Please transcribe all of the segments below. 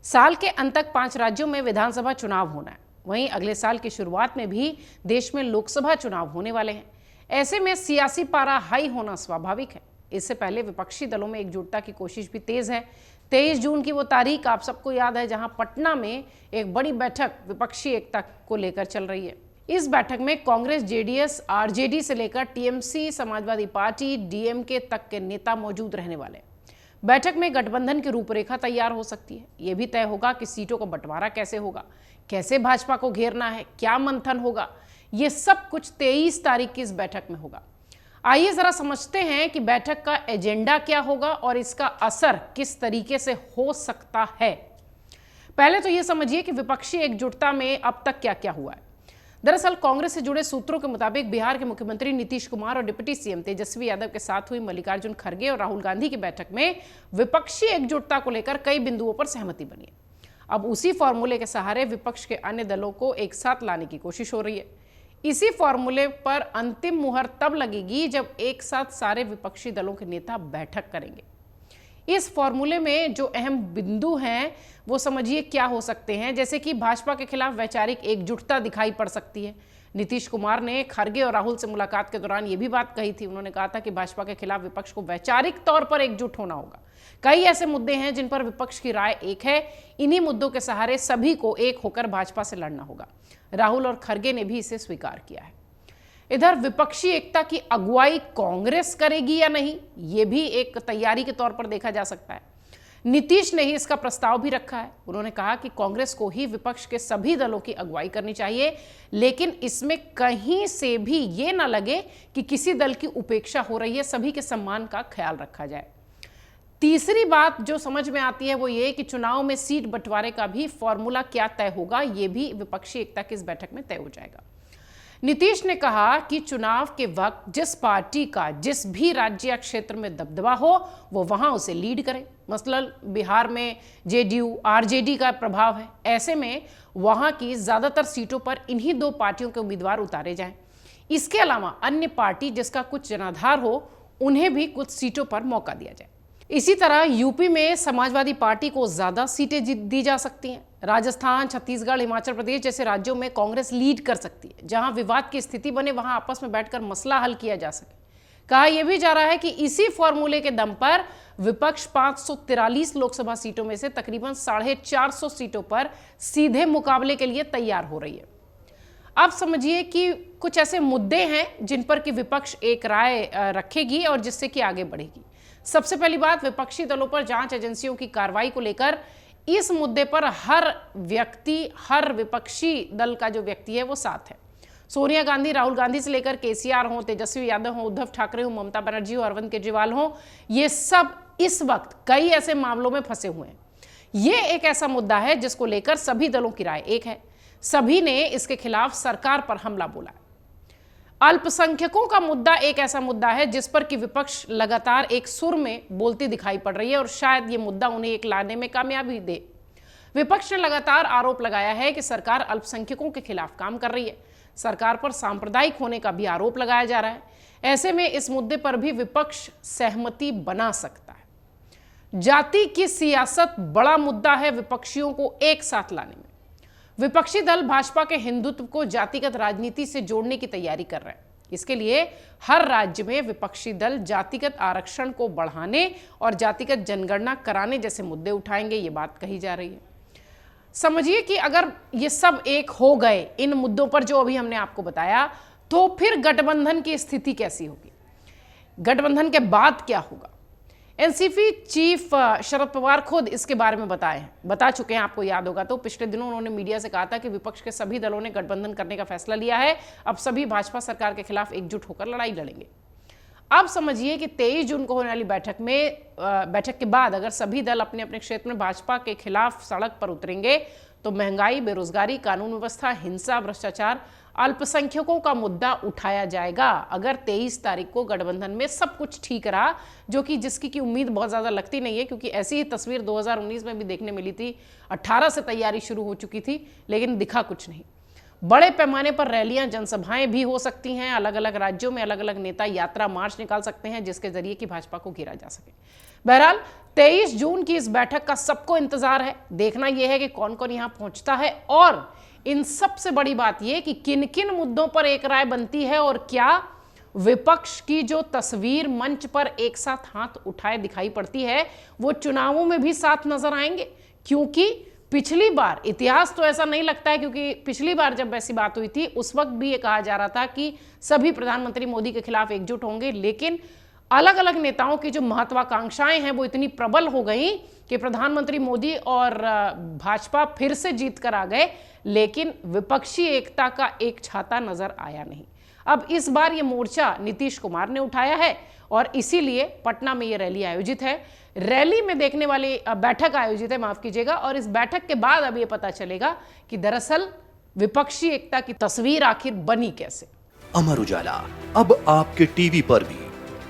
साल के अंत तक 5 राज्यों में विधानसभा चुनाव होना है। वहीं अगले साल की शुरुआत में भी देश में लोकसभा चुनाव होने वाले हैं। ऐसे में सियासी पारा हाई होना स्वाभाविक है। इससे पहले विपक्षी दलों में एकजुटता की कोशिश भी तेज है। 23 जून की वो तारीख आप सबको याद है, जहां पटना में एक बड़ी बैठक विपक्षी एकता को लेकर चल रही है। इस बैठक में कांग्रेस, जेडीएस, आरजेडी से लेकर टीएमसी, समाजवादी पार्टी, डीएमके तक के नेता मौजूद रहने वाले हैं। बैठक में गठबंधन की रूपरेखा तैयार हो सकती है। यह भी तय होगा कि सीटों का बंटवारा कैसे होगा, कैसे भाजपा को घेरना है, क्या मंथन होगा। यह सब कुछ 23 तारीख की इस बैठक में होगा। आइए जरा समझते हैं कि बैठक का एजेंडा क्या होगा और इसका असर किस तरीके से हो सकता है। पहले तो यह समझिए कि विपक्षी एकजुटता में अब तक क्या क्या हुआ है। दरअसल कांग्रेस से जुड़े सूत्रों के मुताबिक बिहार के मुख्यमंत्री नीतीश कुमार और डिप्टी सीएम तेजस्वी यादव के साथ हुई मल्लिकार्जुन खड़गे और राहुल गांधी की बैठक में विपक्षी एकजुटता को लेकर कई बिंदुओं पर सहमति बनी है। अब उसी फॉर्मूले के सहारे विपक्ष के अन्य दलों को एक साथ लाने की कोशिश हो रही है। इसी फॉर्मूले पर अंतिम मुहर तब लगेगी जब एक साथ सारे विपक्षी दलों के नेता बैठक करेंगे। इस फॉर्मूले में जो अहम बिंदु हैं वो समझिए क्या हो सकते हैं। जैसे कि भाजपा के खिलाफ वैचारिक एकजुटता दिखाई पड़ सकती है। नीतीश कुमार ने खड़गे और राहुल से मुलाकात के दौरान ये भी बात कही थी। उन्होंने कहा था कि भाजपा के खिलाफ विपक्ष को वैचारिक तौर पर एकजुट होना होगा। कई ऐसे मुद्दे हैं जिन पर विपक्ष की राय एक है। इन्हीं मुद्दों के सहारे सभी को एक होकर भाजपा से लड़ना होगा। राहुल और खड़गे ने भी इसे स्वीकार किया है। इधर विपक्षी एकता की अगुवाई कांग्रेस करेगी या नहीं, यह भी एक तैयारी के तौर पर देखा जा सकता है। नीतीश ने ही इसका प्रस्ताव भी रखा है। उन्होंने कहा कि कांग्रेस को ही विपक्ष के सभी दलों की अगुवाई करनी चाहिए, लेकिन इसमें कहीं से भी ये ना लगे कि किसी दल की उपेक्षा हो रही है। सभी के सम्मान का ख्याल रखा जाए। तीसरी बात जो समझ में आती है वो ये कि चुनाव में सीट बंटवारे का भी फॉर्मूला क्या तय होगा, ये भी विपक्षी एकता की इस बैठक में तय हो जाएगा। नीतीश ने कहा कि चुनाव के वक्त जिस पार्टी का जिस भी राज्य या क्षेत्र में दबदबा हो वो वहां उसे लीड करे। मसलन बिहार में जेडीयू, आरजेडी का प्रभाव है। ऐसे में वहां की ज्यादातर सीटों पर इन्हीं दो पार्टियों के उम्मीदवार उतारे जाएं। इसके अलावा अन्य पार्टी जिसका कुछ जनाधार हो उन्हें भी कुछ सीटों पर मौका दिया जाए। इसी तरह यूपी में समाजवादी पार्टी को ज्यादा सीटें दी जा सकती हैं। राजस्थान, छत्तीसगढ़, हिमाचल प्रदेश जैसे राज्यों में कांग्रेस लीड कर सकती है। जहां विवाद की स्थिति बने वहां आपस में बैठकर मसला हल किया जा सके। कहा यह भी जा रहा है कि इसी फॉर्मूले के दम पर विपक्ष 543 लोकसभा सीटों में से तकरीबन 450 सीटों पर सीधे मुकाबले के लिए तैयार हो रही है। अब समझिए कि कुछ ऐसे मुद्दे हैं जिन पर कि विपक्ष एक राय रखेगी और जिससे कि आगे बढ़ेगी। सबसे पहली बात, विपक्षी दलों पर जांच एजेंसियों की कार्रवाई को लेकर इस मुद्दे पर हर व्यक्ति, हर विपक्षी दल का जो व्यक्ति है वो साथ है। सोनिया गांधी, राहुल गांधी से लेकर केसीआर हो, तेजस्वी यादव हो, उद्धव ठाकरे हो, ममता बनर्जी हो, अरविंद केजरीवाल हो, ये सब इस वक्त कई ऐसे मामलों में फंसे हुए हैं। ये एक ऐसा मुद्दा है जिसको लेकर सभी दलों की राय एक है। सभी ने इसके खिलाफ सरकार पर हमला बोला है। अल्पसंख्यकों का मुद्दा एक ऐसा मुद्दा है जिस पर कि विपक्ष लगातार एक सुर में बोलती दिखाई पड़ रही है और शायद ये मुद्दा उन्हें एक लाने में कामयाबी दे। विपक्ष ने लगातार आरोप लगाया है कि सरकार अल्पसंख्यकों के खिलाफ काम कर रही है। सरकार पर सांप्रदायिक होने का भी आरोप लगाया जा रहा है। ऐसे में इस मुद्दे पर भी विपक्ष सहमति बना सकता है। जाति की सियासत बड़ा मुद्दा है विपक्षियों को एक साथ लाने में। विपक्षी दल भाजपा के हिंदुत्व को जातिगत राजनीति से जोड़ने की तैयारी कर रहे हैं। इसके लिए हर राज्य में विपक्षी दल जातिगत आरक्षण को बढ़ाने और जातिगत जनगणना कराने जैसे मुद्दे उठाएंगे, ये बात कही जा रही है। समझिए कि अगर ये सब एक हो गए इन मुद्दों पर जो अभी हमने आपको बताया, तो फिर गठबंधन की स्थिति कैसी होगी, गठबंधन के बाद क्या होगा। एनसीपी चीफ शरद पवार खुद इसके बारे में बता चुके हैं। आपको याद होगा तो पिछले दिनों उन्होंने मीडिया से कहा था कि विपक्ष के सभी दलों ने गठबंधन करने का फैसला लिया है। अब सभी भाजपा सरकार के खिलाफ एकजुट होकर लड़ाई लड़ेंगे। अब समझिए कि 23 जून को होने वाली बैठक के बाद अगर सभी दल अपने अपने क्षेत्र में भाजपा के खिलाफ सड़क पर उतरेंगे तो महंगाई, बेरोजगारी, कानून व्यवस्था, हिंसा, भ्रष्टाचार, अल्पसंख्यकों का मुद्दा उठाया जाएगा। अगर 23 तारीख को गठबंधन में सब कुछ ठीक रहा, जो कि जिसकी की उम्मीद बहुत ज़्यादा लगती नहीं है, क्योंकि ऐसी ही तस्वीर 2019 में भी देखने मिली थी। 18 से तैयारी शुरू हो चुकी थी लेकिन दिखा कुछ नहीं। बड़े पैमाने पर रैलियां, जनसभाएं भी हो सकती हैं। अलग अलग राज्यों में अलग अलग नेता यात्रा, मार्च निकाल सकते हैं जिसके जरिए कि भाजपा को घेरा जा सके। बहरहाल 23 जून की इस बैठक का सबको इंतजार है। देखना यह है कि कौन कौन यहां पहुंचता है और इन सबसे बड़ी बात यह कि किन किन मुद्दों पर एक राय बनती है और क्या विपक्ष की जो तस्वीर मंच पर एक साथ हाथ उठाए दिखाई पड़ती है वो चुनावों में भी साथ नजर आएंगे। क्योंकि पिछली बार इतिहास तो ऐसा नहीं लगता है, क्योंकि पिछली बार जब ऐसी बात हुई थी उस वक्त भी ये कहा जा रहा था कि सभी प्रधानमंत्री मोदी के खिलाफ एकजुट होंगे, लेकिन अलग अलग नेताओं की जो महत्वाकांक्षाएं हैं वो इतनी प्रबल हो गई कि प्रधानमंत्री मोदी और भाजपा फिर से जीत कर आ गए, लेकिन विपक्षी एकता का एक छाता नजर आया नहीं। अब इस बार ये मोर्चा नीतीश कुमार ने उठाया है और इसीलिए पटना में ये रैली आयोजित है। रैली में देखने वाली बैठक आयोजित है, माफ कीजिएगा, और इस बैठक के बाद अब ये पता चलेगा कि दरअसल विपक्षी एकता की तस्वीर आखिर बनी कैसे। अमर उजाला अब आपके टीवी पर भी।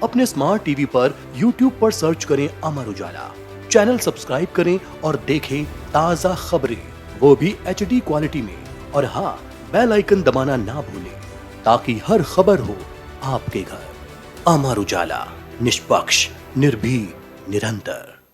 अपने स्मार्ट टीवी पर YouTube पर सर्च करें अमर उजाला, चैनल सब्सक्राइब करें और देखें ताजा खबरें, वो भी HD क्वालिटी में। और हाँ, बेल आइकन दबाना ना भूलें ताकि हर खबर हो आपके घर। अमर उजाला, निष्पक्ष, निर्भीक, निरंतर।